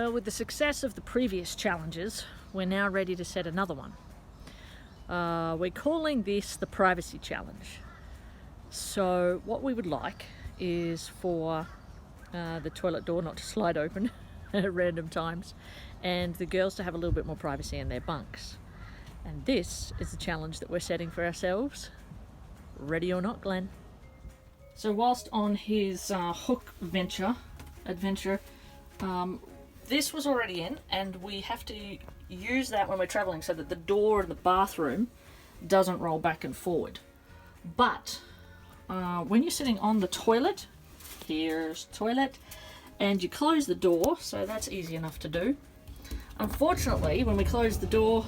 Well, with the success of the previous challenges, we're now ready to set another one. We're calling this the privacy challenge. So what we would like is for the toilet door not to slide open at random times, and the girls to have a little bit more privacy in their bunks. And this is the challenge that we're setting for ourselves. Ready or not, Glenn? So whilst on his hook adventure, this was already in, and we have to use that when we're traveling so that the door in the bathroom doesn't roll back and forward. But when you're sitting on the toilet, here's toilet, and you close the door, so that's easy enough to do. Unfortunately, when we close the door,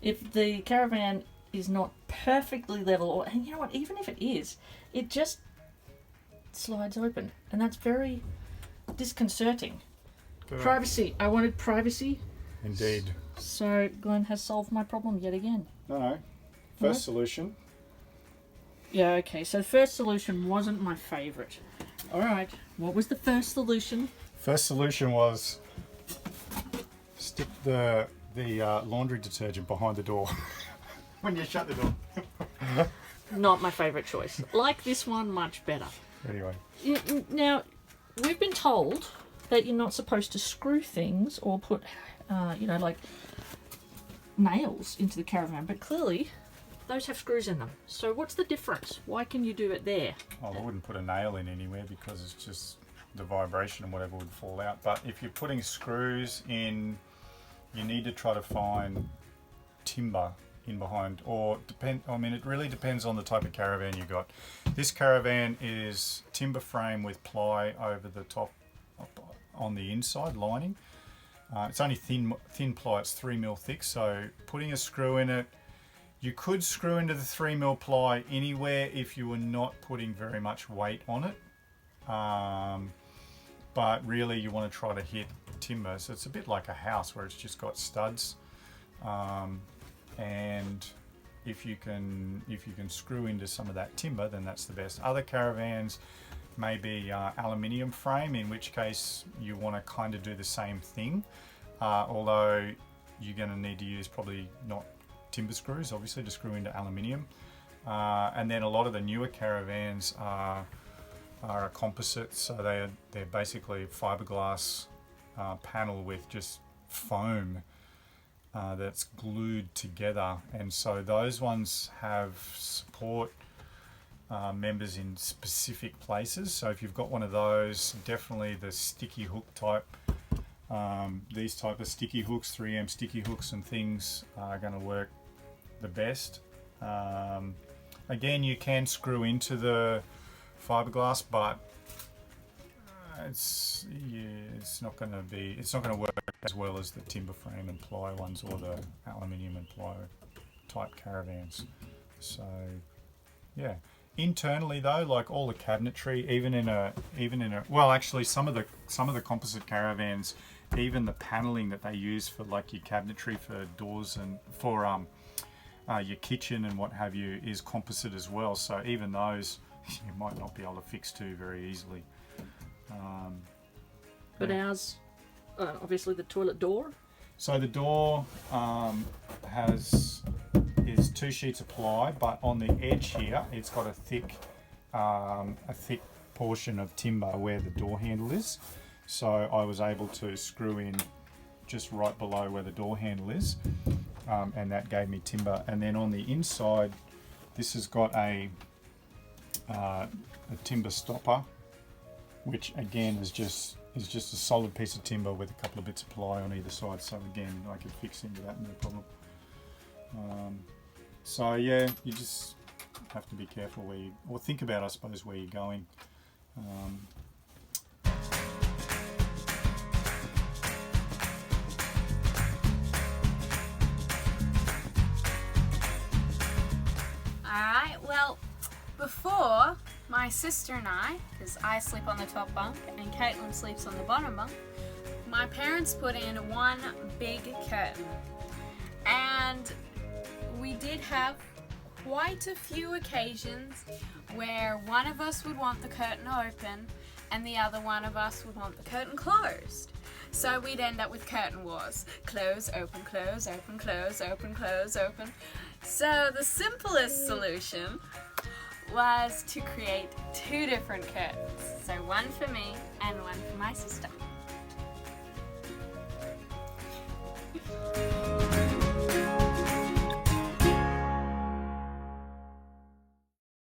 if the caravan is not perfectly level, and you know what, even if it is, it just slides open, and that's very disconcerting. Good. Privacy. I wanted privacy. Indeed. So Glenn has solved my problem yet again. No. First solution. Yeah, okay, so the first solution wasn't my favourite. Alright, what was the first solution? First solution was stick the laundry detergent behind the door when you shut the door. Not my favourite choice. Like this one much better. Anyway. Now, we've been told that you're not supposed to screw things or put, like nails into the caravan, but clearly those have screws in them. So what's the difference? Why can you do it there? Well, I wouldn't put a nail in anywhere because it's just the vibration and whatever would fall out. But if you're putting screws in, you need to try to find timber in behind, or it really depends on the type of caravan you got. This caravan is timber frame with ply over the top on the inside lining. It's only thin ply, it's 3mm thick, so putting a screw in it, you could screw into the 3mm ply anywhere if you were not putting very much weight on it. But really you want to try to hit timber. So it's a bit like a house where it's just got studs. And if you can screw into some of that timber, then that's the best. Other caravans may be aluminium frame, in which case you want to kind of do the same thing. Although you're going to need to use probably not timber screws, obviously, to screw into aluminium. And then a lot of the newer caravans are a composite, so they're basically fiberglass panel with just foam that's glued together, and so those ones have support members in specific places. So if you've got one of those, definitely the sticky hook type, these type of sticky hooks, 3M sticky hooks and things are going to work the best. Again, you can screw into the fiberglass, but it's not going to work as well as the timber frame and ply ones or the aluminium and ply type caravans. So yeah, internally though, like all the cabinetry, even in a well, actually some of the composite caravans, even the paneling that they use for like your cabinetry for doors and for your kitchen and what have you is composite as well. So even those you might not be able to fix too very easily. But ours, obviously the toilet door. So the door is 2 sheets of ply, but on the edge here, it's got a thick portion of timber where the door handle is. So I was able to screw in just right below where the door handle is, and that gave me timber. And then on the inside, this has got a timber stopper, which again is just a solid piece of timber with a couple of bits of ply on either side. So again, I could fix into that, no problem. So yeah, you just have to be careful or think about, I suppose, where you're going. Alright, well, before my sister and I, because I sleep on the top bunk and Caitlin sleeps on the bottom bunk, my parents put in one big curtain. And we did have quite a few occasions where one of us would want the curtain open and the other one of us would want the curtain closed. So we'd end up with curtain wars. Close, open, close, open, close, open, close, open. So the simplest solution was to create 2 different curtains. So one for me and one for my sister.